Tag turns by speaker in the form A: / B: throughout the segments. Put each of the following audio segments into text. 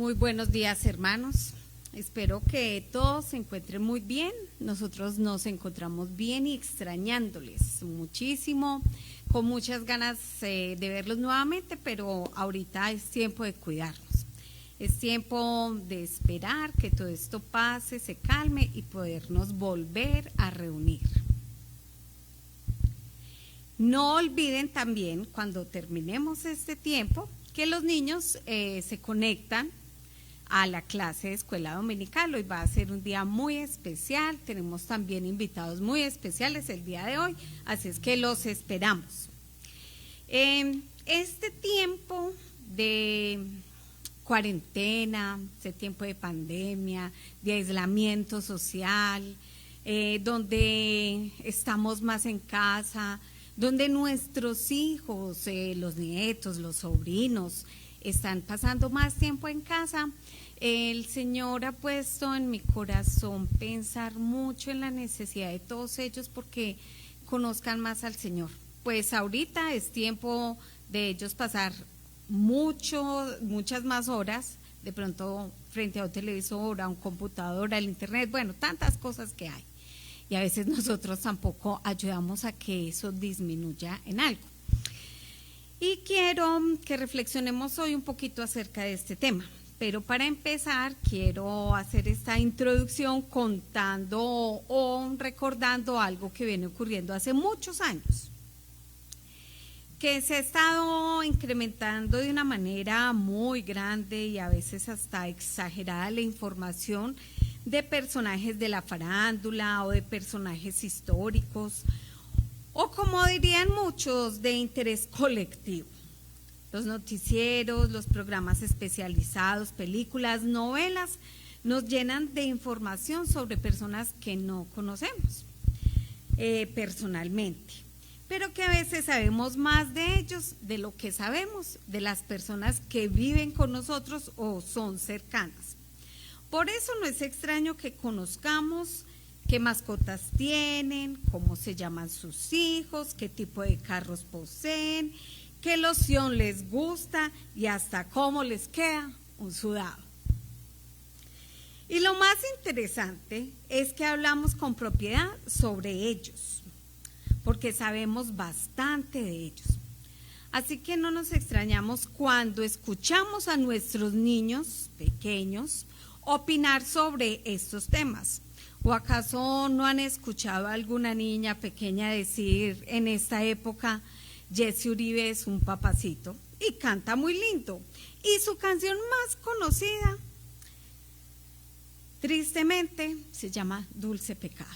A: Muy buenos días, hermanos. Espero que todos se encuentren muy bien. Nosotros nos encontramos bien y extrañándoles muchísimo, con muchas ganas de verlos nuevamente, pero ahorita es tiempo de cuidarnos. Es tiempo de esperar que todo esto pase, se calme y podernos volver a reunir. No olviden también, cuando terminemos este tiempo, que los niños se conectan a la clase de escuela dominical. Hoy va a ser un día muy especial, tenemos también invitados muy especiales el día de hoy, así es que los esperamos. Este tiempo de cuarentena, este tiempo de pandemia, de aislamiento social, donde estamos más en casa, donde nuestros hijos, los nietos, los sobrinos, están pasando más tiempo en casa, el Señor ha puesto en mi corazón pensar mucho en la necesidad de todos ellos porque conozcan más al Señor. Pues ahorita es tiempo de ellos pasar muchas más horas, de pronto frente a un televisor, a un computador, al internet, bueno, tantas cosas que hay. Y a veces nosotros tampoco ayudamos a que eso disminuya en algo. Y quiero que reflexionemos hoy un poquito acerca de este tema. Pero para empezar, quiero hacer esta introducción contando o recordando algo que viene ocurriendo hace muchos años, que se ha estado incrementando de una manera muy grande y a veces hasta exagerada la información de personajes de la farándula o de personajes históricos, o como dirían muchos, de interés colectivo. Los noticieros, los programas especializados, películas, novelas, nos llenan de información sobre personas que no conocemos personalmente, pero que a veces sabemos más de ellos de lo que sabemos de las personas que viven con nosotros o son cercanas. Por eso no es extraño que conozcamos qué mascotas tienen, cómo se llaman sus hijos, qué tipo de carros poseen, qué loción les gusta y hasta cómo les queda un sudado. Y lo más interesante es que hablamos con propiedad sobre ellos, porque sabemos bastante de ellos. Así que no nos extrañamos cuando escuchamos a nuestros niños pequeños opinar sobre estos temas. ¿O acaso no han escuchado a alguna niña pequeña decir en esta época: Jesse Uribe es un papacito y canta muy lindo? Y su canción más conocida, tristemente, se llama Dulce Pecado.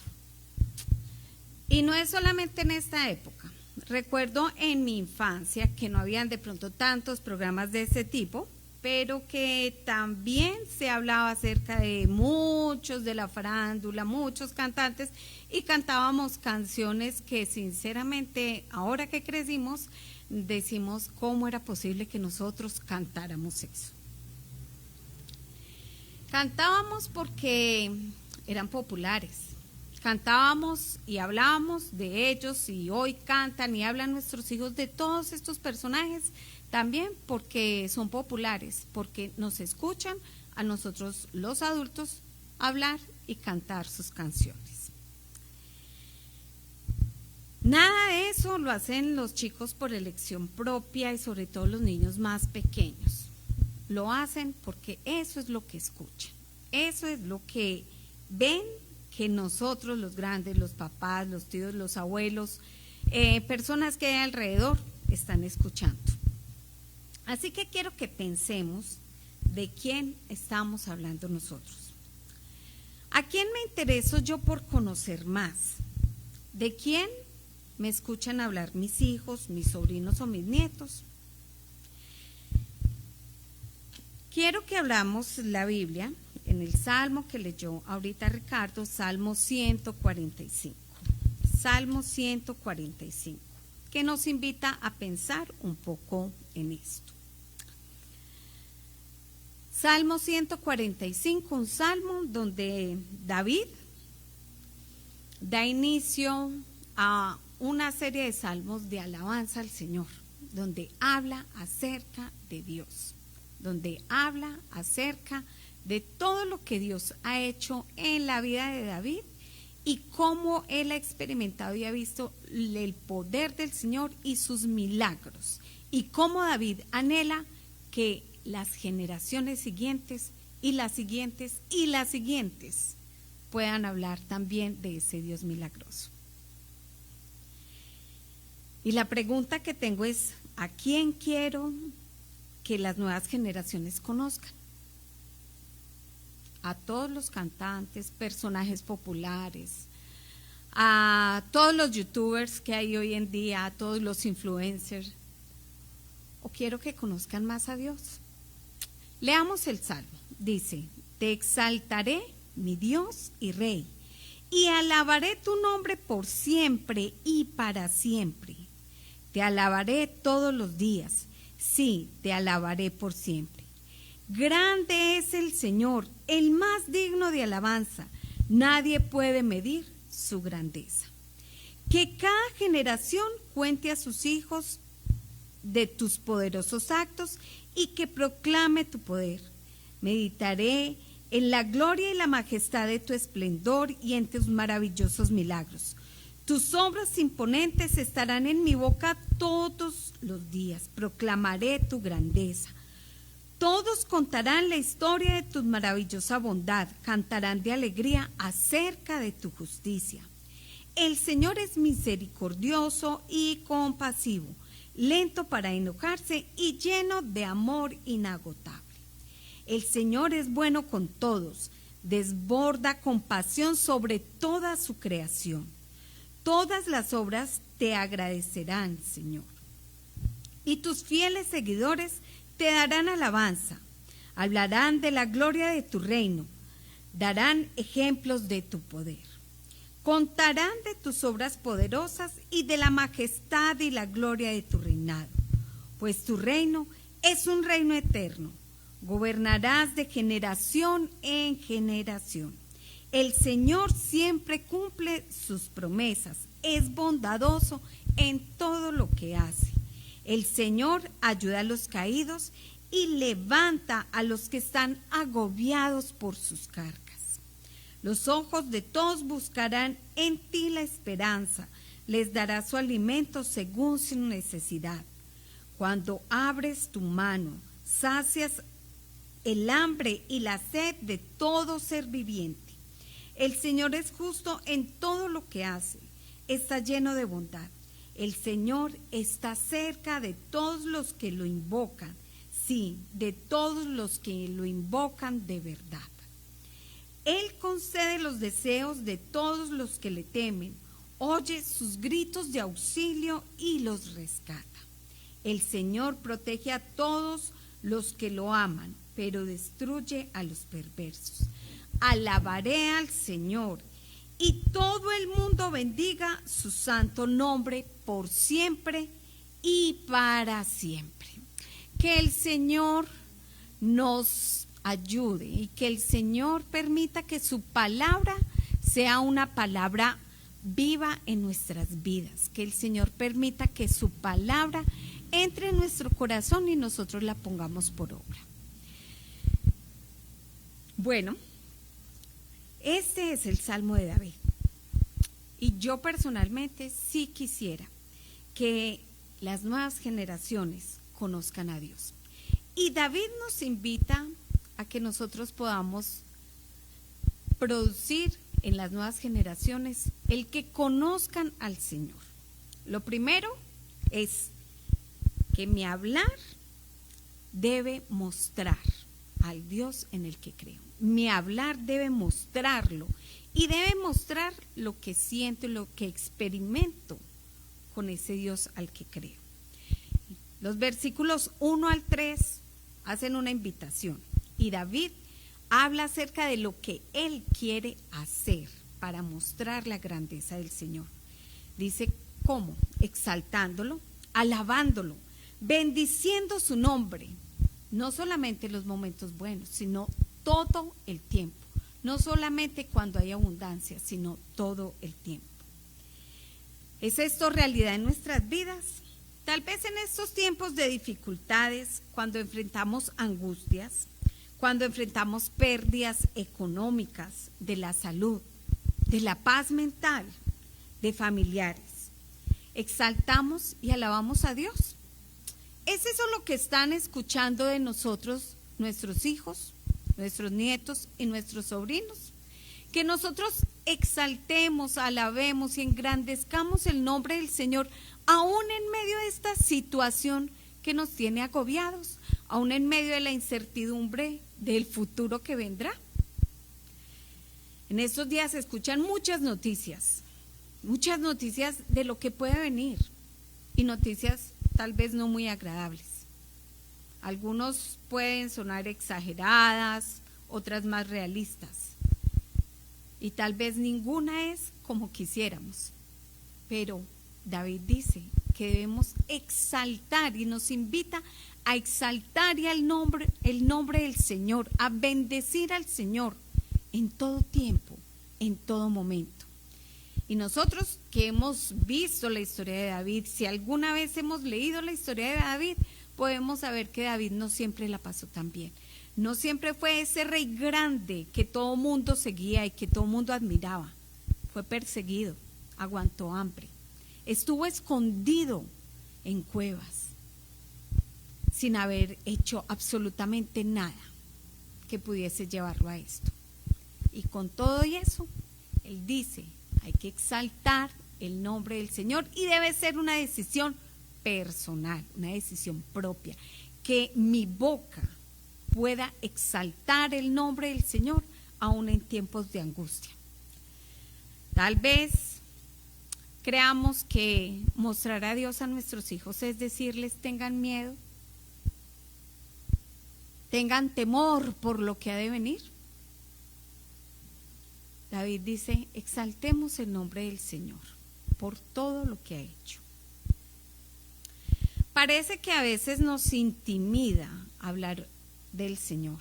A: Y no es solamente en esta época. Recuerdo en mi infancia que no habían de pronto tantos programas de ese tipo, pero que también se hablaba acerca de muchos de la farándula, muchos cantantes, y cantábamos canciones que sinceramente, ahora que crecimos, decimos cómo era posible que nosotros cantáramos eso. Cantábamos porque eran populares, cantábamos y hablábamos de ellos, y hoy cantan y hablan nuestros hijos de todos estos personajes, también porque son populares, porque nos escuchan a nosotros los adultos hablar y cantar sus canciones. Nada de eso lo hacen los chicos por elección propia, y sobre todo los niños más pequeños. Lo hacen porque eso es lo que escuchan, eso es lo que ven que nosotros los grandes, los papás, los tíos, los abuelos, personas que hay alrededor están escuchando. Así que quiero que pensemos de quién estamos hablando nosotros. ¿A quién me intereso yo por conocer más? ¿De quién me escuchan hablar mis hijos, mis sobrinos o mis nietos? Quiero que hablamos la Biblia en el Salmo que leyó ahorita Ricardo, Salmo 145. Salmo 145, que nos invita a pensar un poco en esto. Salmo 145, un salmo donde David da inicio a una serie de salmos de alabanza al Señor, donde habla acerca de Dios. donde habla acerca de todo lo que Dios ha hecho en la vida de David y cómo él ha experimentado y ha visto el poder del Señor y sus milagros, y cómo David anhela que las generaciones siguientes y las siguientes y las siguientes puedan hablar también de ese Dios milagroso. Y la pregunta que tengo es: ¿a quién quiero que las nuevas generaciones conozcan? A todos los cantantes, personajes populares, a todos los youtubers que hay hoy en día, a todos los influencers, o quiero que conozcan más a Dios. Leamos el Salmo. Dice: te exaltaré, mi Dios y Rey, y alabaré tu nombre por siempre y para siempre. Te alabaré todos los días, sí, te alabaré por siempre. Grande es el Señor, el más digno de alabanza. Nadie puede medir su grandeza. Que cada generación cuente a sus hijos de tus poderosos actos y que proclame tu poder. Meditaré en la gloria y la majestad de tu esplendor y en tus maravillosos milagros. Tus obras imponentes estarán en mi boca todos los días. Proclamaré tu grandeza. Todos contarán la historia de tu maravillosa bondad, cantarán de alegría acerca de tu justicia. El Señor es misericordioso y compasivo, lento para enojarse y lleno de amor inagotable. El Señor es bueno con todos, desborda compasión sobre toda su creación. Todas las obras te agradecerán, Señor, y tus fieles seguidores te darán alabanza, hablarán de la gloria de tu reino, darán ejemplos de tu poder, contarán de tus obras poderosas y de la majestad y la gloria de tu reinado, pues tu reino es un reino eterno, gobernarás de generación en generación. El Señor siempre cumple sus promesas, es bondadoso en todo lo que hace. El Señor ayuda a los caídos y levanta a los que están agobiados por sus cargas. Los ojos de todos buscarán en ti la esperanza, les dará su alimento según su necesidad. Cuando abres tu mano, sacias el hambre y la sed de todo ser viviente. El Señor es justo en todo lo que hace, está lleno de bondad. El Señor está cerca de todos los que lo invocan, sí, de todos los que lo invocan de verdad. Él concede los deseos de todos los que le temen, oye sus gritos de auxilio y los rescata. El Señor protege a todos los que lo aman, pero destruye a los perversos. Alabaré al Señor y todo el mundo bendiga su santo nombre por siempre y para siempre. Que el Señor nos ayude y que el Señor permita que su palabra sea una palabra viva en nuestras vidas. Que el Señor permita que su palabra entre en nuestro corazón y nosotros la pongamos por obra. Bueno, este es el Salmo de David. Y yo personalmente sí quisiera que las nuevas generaciones conozcan a Dios. Y David nos invita a que nosotros podamos producir en las nuevas generaciones el que conozcan al Señor. Lo primero es que mi hablar debe mostrar al Dios en el que creo. Mi hablar debe mostrarlo y debe mostrar lo que siento y lo que experimento con ese Dios al que creo. Los versículos 1 al 3 hacen una invitación y David habla acerca de lo que él quiere hacer para mostrar la grandeza del Señor. Dice cómo: exaltándolo, alabándolo, bendiciendo su nombre, no solamente en los momentos buenos, sino todo el tiempo, no solamente cuando hay abundancia, sino todo el tiempo. ¿Es esto realidad en nuestras vidas? Tal vez en estos tiempos de dificultades, cuando enfrentamos angustias, cuando enfrentamos pérdidas económicas, de la salud, de la paz mental, de familiares, exaltamos y alabamos a Dios. ¿Es eso lo que están escuchando de nosotros nuestros hijos, nuestros nietos y nuestros sobrinos? Que nosotros exaltemos, alabemos y engrandezcamos el nombre del Señor, aún en medio de esta situación que nos tiene agobiados, aún en medio de la incertidumbre del futuro que vendrá. En estos días se escuchan muchas noticias de lo que puede venir, y noticias tal vez no muy agradables. Algunos pueden sonar exageradas, otras más realistas, y tal vez ninguna es como quisiéramos. Pero David dice que debemos exaltar, y nos invita a exaltar el nombre del Señor, a bendecir al Señor en todo tiempo, en todo momento. Y nosotros que hemos visto la historia de David, si alguna vez hemos leído la historia de David, podemos saber que David no siempre la pasó tan bien. No siempre fue ese rey grande que todo mundo seguía y que todo mundo admiraba. Fue perseguido, aguantó hambre, estuvo escondido en cuevas, sin haber hecho absolutamente nada que pudiese llevarlo a esto. Y con todo y eso, él dice, hay que exaltar el nombre del Señor, y debe ser una decisión personal, una decisión propia, que mi boca pueda exaltar el nombre del Señor aún en tiempos de angustia. Tal vez creamos que mostrar a Dios a nuestros hijos es decirles tengan miedo, tengan temor por lo que ha de venir. David dice, exaltemos el nombre del Señor por todo lo que ha hecho. Parece que a veces nos intimida hablar del Señor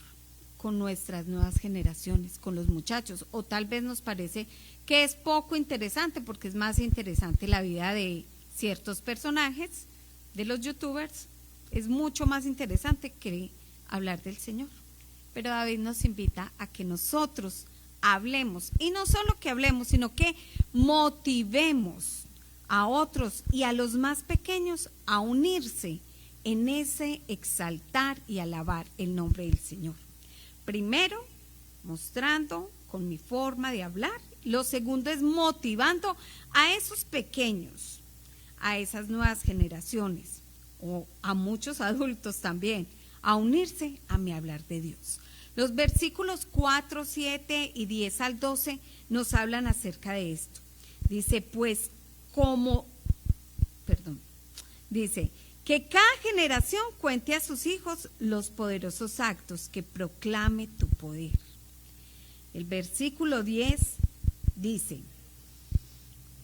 A: con nuestras nuevas generaciones, con los muchachos, o tal vez nos parece que es poco interesante, porque es más interesante la vida de ciertos personajes, de los youtubers, es mucho más interesante que hablar del Señor. Pero David nos invita a que nosotros hablemos, y no solo que hablemos, sino que motivemos a otros y a los más pequeños a unirse en ese exaltar y alabar el nombre del Señor. Primero, mostrando con mi forma de hablar. Lo segundo es motivando a esos pequeños, a esas nuevas generaciones, o a muchos adultos también, a unirse a mi hablar de Dios. Los versículos 4, 7 y 10 al 12 nos hablan acerca de esto. Dice, dice, que cada generación cuente a sus hijos los poderosos actos que proclame tu poder. El versículo 10 dice,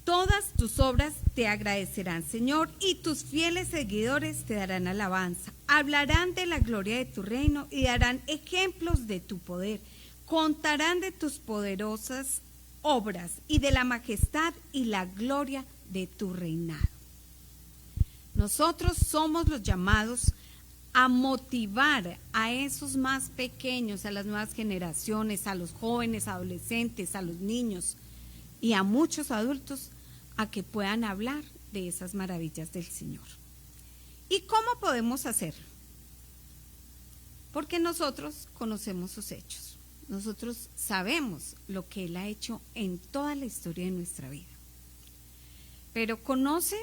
A: todas tus obras te agradecerán, Señor, y tus fieles seguidores te darán alabanza. Hablarán de la gloria de tu reino y darán ejemplos de tu poder. Contarán de tus poderosas obras y de la majestad y la gloria de tu reinado. Nosotros somos los llamados a motivar a esos más pequeños, a las nuevas generaciones, a los jóvenes, adolescentes, a los niños y a muchos adultos, a que puedan hablar de esas maravillas del Señor. ¿Y cómo podemos hacerlo? Porque nosotros conocemos sus hechos, nosotros sabemos lo que Él ha hecho en toda la historia de nuestra vida. Pero ¿conocen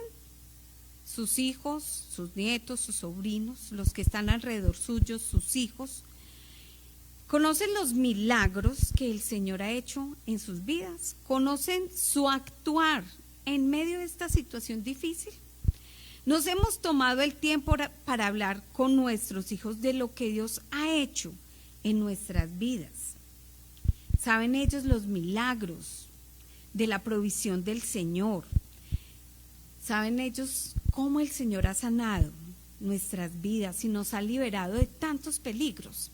A: sus hijos, sus nietos, sus sobrinos, los que están alrededor suyos, sus hijos? ¿Conocen los milagros que el Señor ha hecho en sus vidas? ¿Conocen su actuar en medio de esta situación difícil? Nos hemos tomado el tiempo para hablar con nuestros hijos de lo que Dios ha hecho en nuestras vidas. ¿Saben ellos los milagros de la provisión del Señor? ¿Saben ellos cómo el Señor ha sanado nuestras vidas y nos ha liberado de tantos peligros?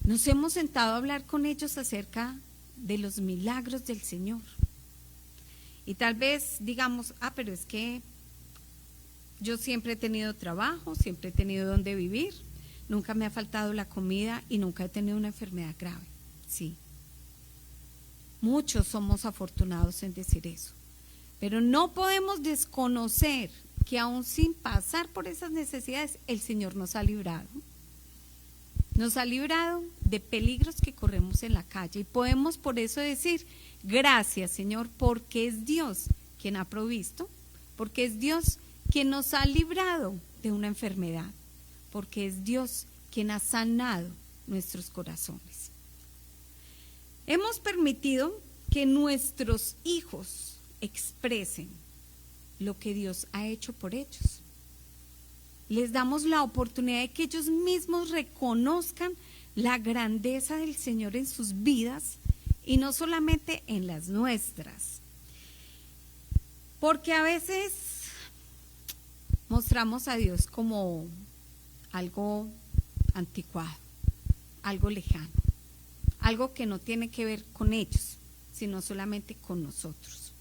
A: Nos hemos sentado a hablar con ellos acerca de los milagros del Señor. Y tal vez digamos, pero es que Yo siempre he tenido trabajo, siempre he tenido donde vivir, nunca me ha faltado la comida y nunca he tenido una enfermedad grave. Sí. Muchos somos afortunados en decir eso, pero no podemos desconocer que aún sin pasar por esas necesidades, el Señor nos ha librado. Nos ha librado de peligros que corremos en la calle y podemos por eso decir, gracias Señor, porque es Dios quien ha provisto, porque es Dios quien nos ha librado de una enfermedad, porque es Dios quien ha sanado nuestros corazones. Hemos permitido que nuestros hijos expresen lo que Dios ha hecho por ellos. Les damos la oportunidad de que ellos mismos reconozcan la grandeza del Señor en sus vidas y no solamente en las nuestras. Porque a veces mostramos a Dios como algo anticuado, algo lejano, algo que no tiene que ver con ellos, sino solamente con nosotros.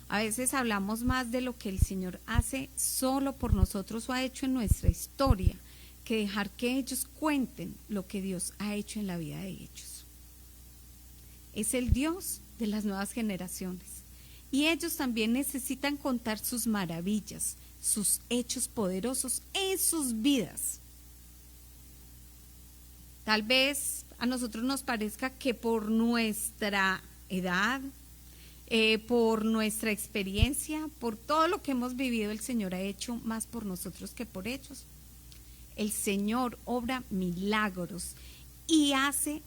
A: A veces hablamos más de lo que el Señor hace solo por nosotros o ha hecho en nuestra historia, que dejar que ellos cuenten lo que Dios ha hecho en la vida de ellos. Es el Dios de las nuevas generaciones y ellos también necesitan contar sus maravillas, sus hechos poderosos en sus vidas. Tal vez a nosotros nos parezca que por nuestra edad, por nuestra experiencia, por todo lo que hemos vivido, el Señor ha hecho más por nosotros que por ellos. El Señor obra milagros y hace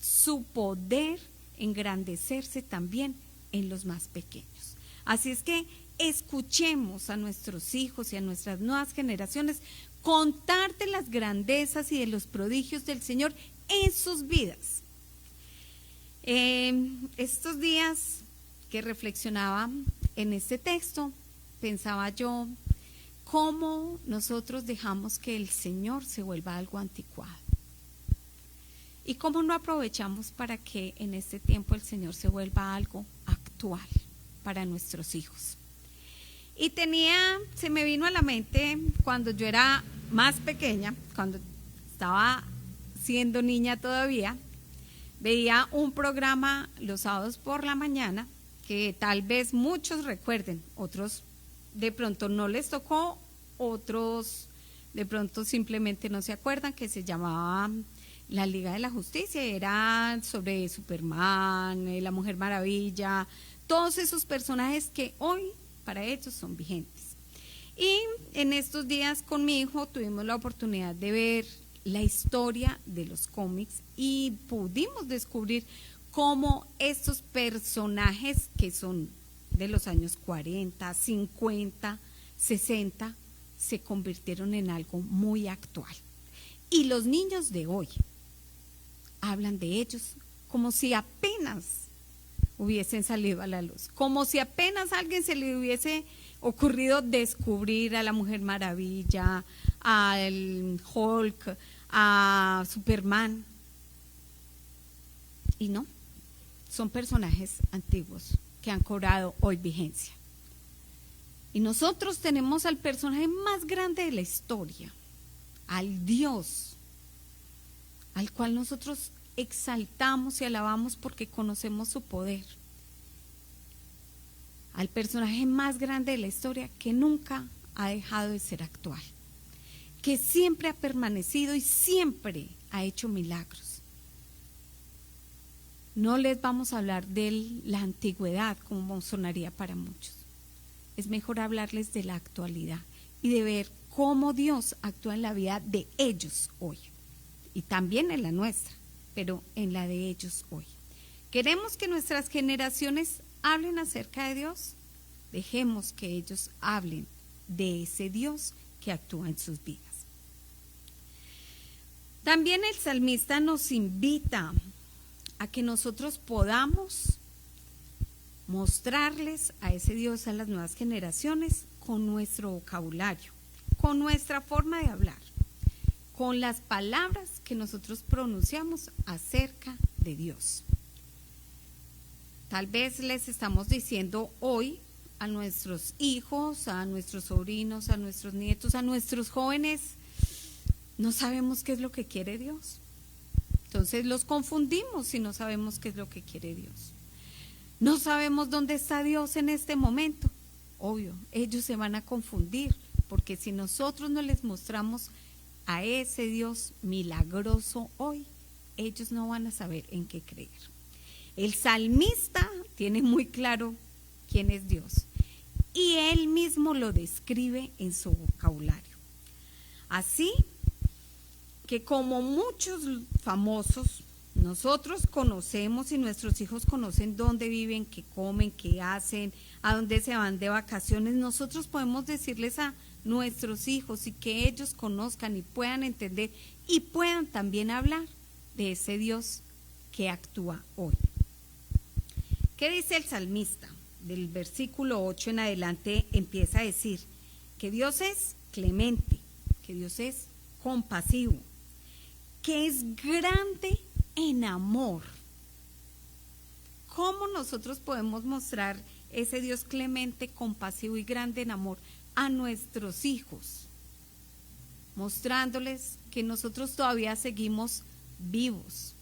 A: su poder engrandecerse también en los más pequeños. Así es que escuchemos a nuestros hijos y a nuestras nuevas generaciones contar de las grandezas y de los prodigios del Señor en sus vidas. Estos días que reflexionaba en este texto, pensaba yo cómo nosotros dejamos que el Señor se vuelva algo anticuado y cómo no aprovechamos para que en este tiempo el Señor se vuelva algo actual para nuestros hijos. Y se me vino a la mente cuando yo era más pequeña, cuando estaba siendo niña todavía, veía un programa los sábados por la mañana que tal vez muchos recuerden, otros de pronto no les tocó, otros de pronto simplemente no se acuerdan, que se llamaba La Liga de la Justicia, era sobre Superman, la Mujer Maravilla, todos esos personajes que hoy para ellos son vigentes. Y en estos días con mi hijo tuvimos la oportunidad de ver la historia de los cómics y pudimos descubrir cómo estos personajes que son de los años 40, 50, 60 se convirtieron en algo muy actual. Y los niños de hoy hablan de ellos como si apenas hubiesen salido a la luz, como si apenas a alguien se le hubiese ocurrido descubrir a la Mujer Maravilla, al Hulk, a Superman. Y no, son personajes antiguos que han cobrado hoy vigencia. Y nosotros tenemos al personaje más grande de la historia, al Dios, al cual nosotros exaltamos y alabamos porque conocemos su poder. Al personaje más grande de la historia que nunca ha dejado de ser actual, que siempre ha permanecido y siempre ha hecho milagros. No les vamos a hablar de la antigüedad como sonaría para muchos. Es mejor hablarles de la actualidad y de ver cómo Dios actúa en la vida de ellos hoy y también en la nuestra, pero en la de ellos hoy. ¿Queremos que nuestras generaciones hablen acerca de Dios? Dejemos que ellos hablen de ese Dios que actúa en sus vidas. También el salmista nos invita a que nosotros podamos mostrarles a ese Dios a las nuevas generaciones con nuestro vocabulario, con nuestra forma de hablar, con las palabras que nosotros pronunciamos acerca de Dios. Tal vez les estamos diciendo hoy a nuestros hijos, a nuestros sobrinos, a nuestros nietos, a nuestros jóvenes, no sabemos qué es lo que quiere Dios. Entonces los confundimos si no sabemos qué es lo que quiere Dios. No sabemos dónde está Dios en este momento. Obvio, ellos se van a confundir, porque si nosotros no les mostramos a ese Dios milagroso hoy, ellos no van a saber en qué creer. El salmista tiene muy claro quién es Dios y él mismo lo describe en su vocabulario. Así que como muchos famosos, nosotros conocemos y nuestros hijos conocen dónde viven, qué comen, qué hacen, a dónde se van de vacaciones, nosotros podemos decirles a nuestros hijos y que ellos conozcan y puedan entender y puedan también hablar de ese Dios que actúa hoy. ¿Qué dice el salmista? Del versículo 8 en adelante empieza a decir que Dios es clemente, que Dios es compasivo, que es grande en amor. ¿Cómo nosotros podemos mostrar ese Dios clemente, compasivo y grande en amor a nuestros hijos? Mostrándoles que nosotros todavía seguimos vivos,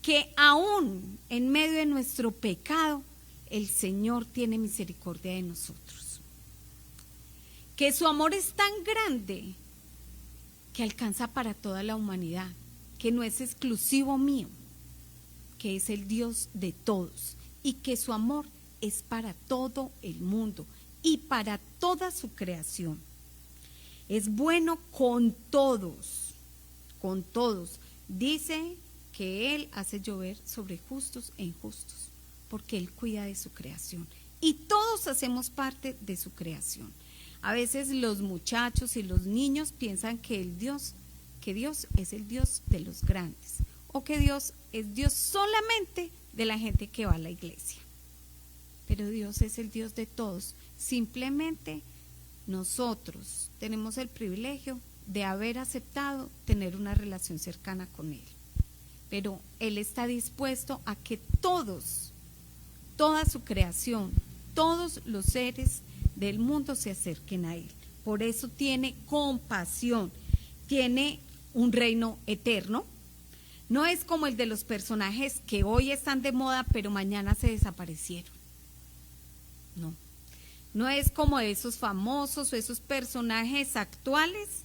A: que aún en medio de nuestro pecado, el Señor tiene misericordia de nosotros, que su amor es tan grande que alcanza para toda la humanidad, que no es exclusivo mío, que es el Dios de todos y que su amor es para todo el mundo y para toda su creación. Es bueno con todos, con todos. Dice que Él hace llover sobre justos e injustos, porque Él cuida de su creación y todos hacemos parte de su creación. A veces los muchachos y los niños piensan que Dios es el Dios de los grandes o que Dios es Dios solamente de la gente que va a la iglesia. Pero Dios es el Dios de todos. Simplemente nosotros tenemos el privilegio de haber aceptado tener una relación cercana con Él. Pero Él está dispuesto a que todos, toda su creación, todos los seres del mundo se acerquen a Él. Por eso tiene compasión, tiene un reino eterno. No es como el de los personajes que hoy están de moda, pero mañana se desaparecieron. No, no es como esos famosos o esos personajes actuales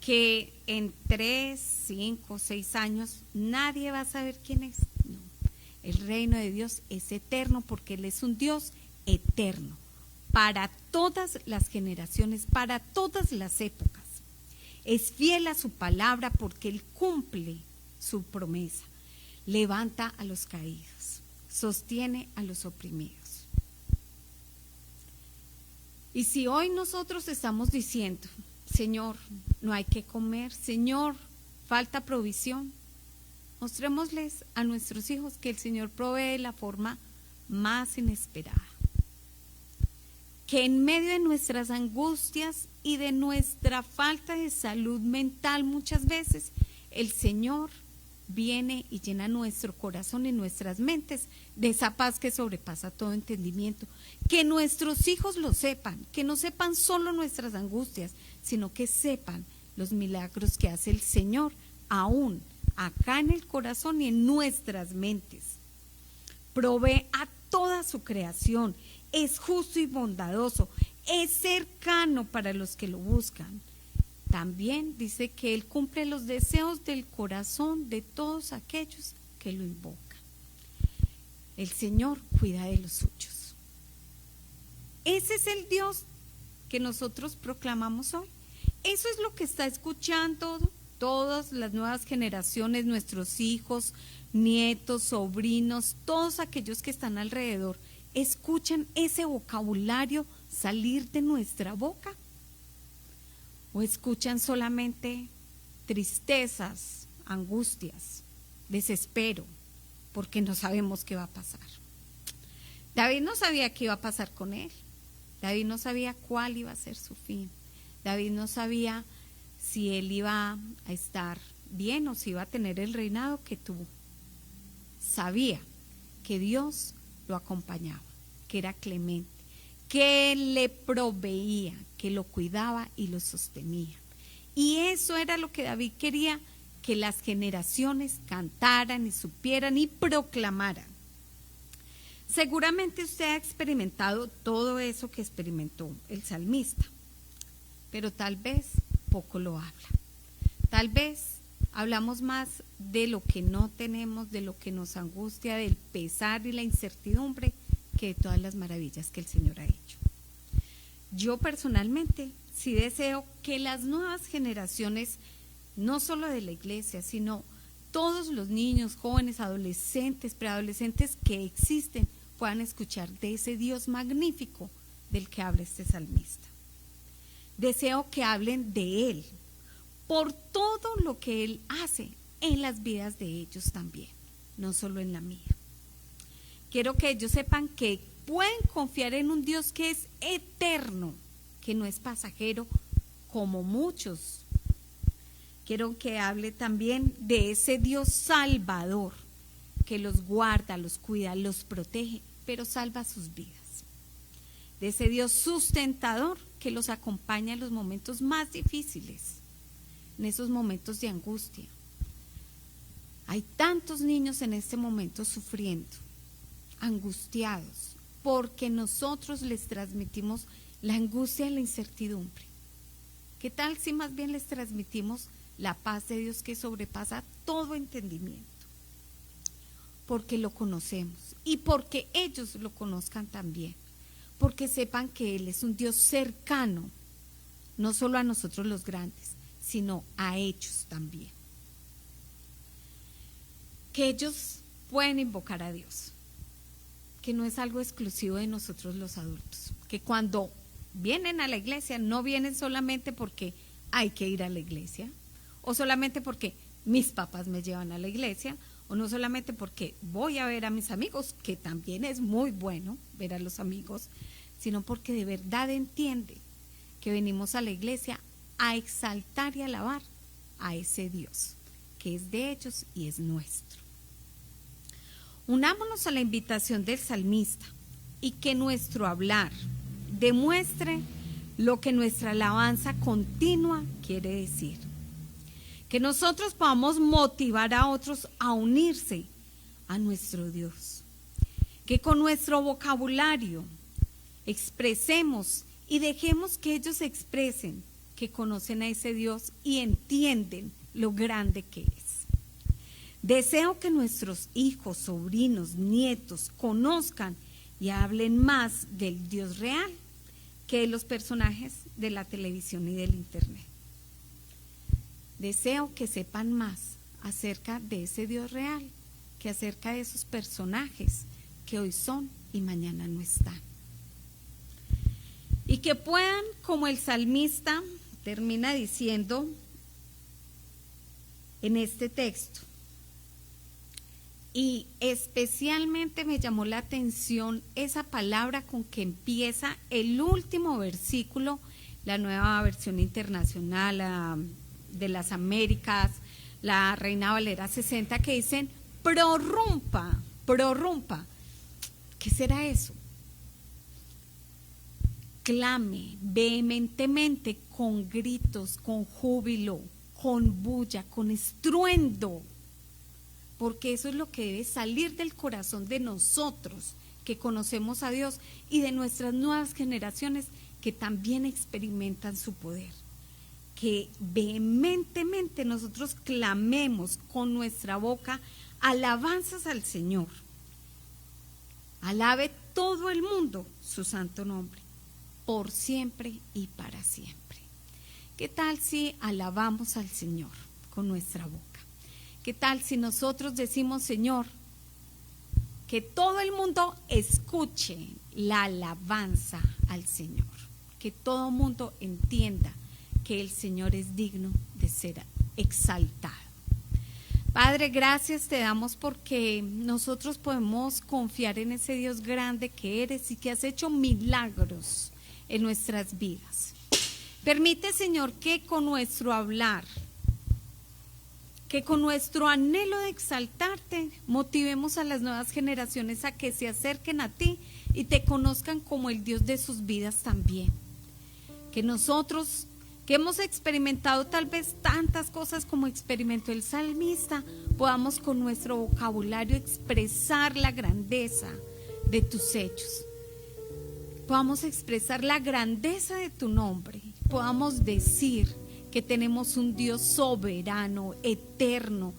A: que en 3, 5, 6 años nadie va a saber quién es. No, el reino de Dios es eterno porque Él es un Dios eterno para todas las generaciones, para todas las épocas. Es fiel a su palabra porque Él cumple su promesa. Levanta a los caídos, sostiene a los oprimidos. Y si hoy nosotros estamos diciendo, Señor, no hay que comer, Señor, falta provisión, mostrémosles a nuestros hijos que el Señor provee de la forma más inesperada. Que en medio de nuestras angustias y de nuestra falta de salud mental muchas veces, el Señor viene y llena nuestro corazón y nuestras mentes de esa paz que sobrepasa todo entendimiento. Que nuestros hijos lo sepan, que no sepan solo nuestras angustias, sino que sepan los milagros que hace el Señor aún acá en el corazón y en nuestras mentes. Provee a toda su creación, es justo y bondadoso, es cercano para los que lo buscan. También dice que Él cumple los deseos del corazón de todos aquellos que lo invocan. El Señor cuida de los suyos. Ese es el Dios que nosotros proclamamos hoy. Eso es lo que está escuchando todas las nuevas generaciones, nuestros hijos, nietos, sobrinos, todos aquellos que están alrededor. ¿Escuchan ese vocabulario salir de nuestra boca? ¿O escuchan solamente tristezas, angustias, desespero, porque no sabemos qué va a pasar? David no sabía qué iba a pasar con él. David no sabía cuál iba a ser su fin. David no sabía si él iba a estar bien o si iba a tener el reinado que tuvo. Sabía que Dios lo acompañaba, que era clemente, que le proveía, que lo cuidaba y lo sostenía. Y eso era lo que David quería, que las generaciones cantaran y supieran y proclamaran. Seguramente usted ha experimentado todo eso que experimentó el salmista, pero tal vez poco lo habla. Tal vez hablamos más de lo que no tenemos, de lo que nos angustia, del pesar y la incertidumbre, que de todas las maravillas que el Señor ha hecho. Yo personalmente sí deseo que las nuevas generaciones, no solo de la iglesia, sino todos los niños, jóvenes, adolescentes, preadolescentes que existen, puedan escuchar de ese Dios magnífico del que habla este salmista. Deseo que hablen de Él, por todo lo que Él hace en las vidas de ellos también, no solo en la mía. Quiero que ellos sepan que pueden confiar en un Dios que es eterno, que no es pasajero como muchos. Quiero que hable también de ese Dios salvador, que los guarda, los cuida, los protege, pero salva sus vidas. De ese Dios sustentador que los acompaña en los momentos más difíciles, en esos momentos de angustia. Hay tantos niños en este momento sufriendo, angustiados, porque nosotros les transmitimos la angustia y la incertidumbre. ¿Qué tal si más bien les transmitimos la paz de Dios que sobrepasa todo entendimiento? Porque lo conocemos y porque ellos lo conozcan también, porque sepan que Él es un Dios cercano, no solo a nosotros los grandes, sino a ellos también. Que ellos pueden invocar a Dios, que no es algo exclusivo de nosotros los adultos, que cuando vienen a la iglesia no vienen solamente porque hay que ir a la iglesia, o solamente porque mis papás me llevan a la iglesia, o no solamente porque voy a ver a mis amigos, que también es muy bueno ver a los amigos, sino porque de verdad entiende que venimos a la iglesia a exaltar y alabar a ese Dios, que es de ellos y es nuestro. Unámonos a la invitación del salmista y que nuestro hablar demuestre lo que nuestra alabanza continua quiere decir. Que nosotros podamos motivar a otros a unirse a nuestro Dios. Que con nuestro vocabulario expresemos y dejemos que ellos expresen que conocen a ese Dios y entienden lo grande que es. Deseo que nuestros hijos, sobrinos, nietos conozcan y hablen más del Dios real que de los personajes de la televisión y del internet. Deseo que sepan más acerca de ese Dios real que acerca de esos personajes que hoy son y mañana no están. Y que puedan, como el salmista termina diciendo en este texto, y especialmente me llamó la atención esa palabra con que empieza el último versículo, la Nueva Versión Internacional de las Américas, la Reina Valera 60, que dicen prorrumpa, prorrumpa. ¿Qué será eso? Clame vehementemente, con gritos, con júbilo, con bulla, con estruendo, porque eso es lo que debe salir del corazón de nosotros que conocemos a Dios y de nuestras nuevas generaciones que también experimentan su poder. Que vehementemente nosotros clamemos con nuestra boca alabanzas al Señor. Alabe todo el mundo su santo nombre, por siempre y para siempre. ¿Qué tal si alabamos al Señor con nuestra boca? ¿Qué tal si nosotros decimos, Señor, que todo el mundo escuche la alabanza al Señor? Que todo el mundo entienda que el Señor es digno de ser exaltado. Padre, gracias te damos porque nosotros podemos confiar en ese Dios grande que eres y que has hecho milagros en nuestras vidas. Permite, Señor, que con nuestro hablar, que con nuestro anhelo de exaltarte, motivemos a las nuevas generaciones a que se acerquen a ti y te conozcan como el Dios de sus vidas también. Que nosotros, que hemos experimentado tal vez tantas cosas como experimentó el salmista, podamos con nuestro vocabulario expresar la grandeza de tus hechos. Podamos expresar la grandeza de tu nombre. Podamos decir que tenemos un Dios soberano, eterno,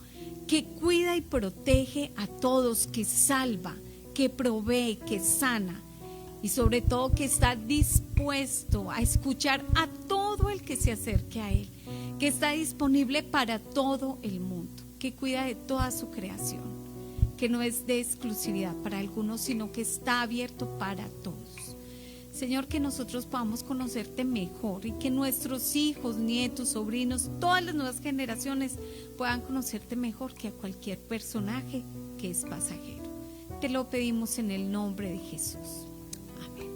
A: que cuida y protege a todos, que salva, que provee, que sana y sobre todo que está dispuesto a escuchar a todo el que se acerque a Él, que está disponible para todo el mundo, que cuida de toda su creación, que no es de exclusividad para algunos, sino que está abierto para todos. Señor, que nosotros podamos conocerte mejor y que nuestros hijos, nietos, sobrinos, todas las nuevas generaciones puedan conocerte mejor que a cualquier personaje que es pasajero. Te lo pedimos en el nombre de Jesús. Amén.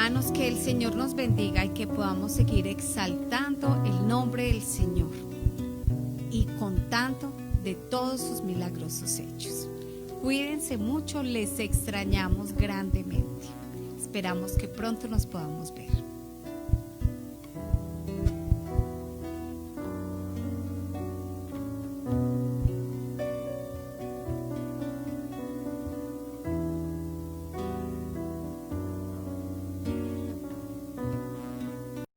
A: Hermanos, que el Señor nos bendiga y que podamos seguir exaltando el nombre del Señor y contando de todos sus milagrosos hechos. Cuídense mucho, les extrañamos grandemente. Esperamos que pronto nos podamos ver.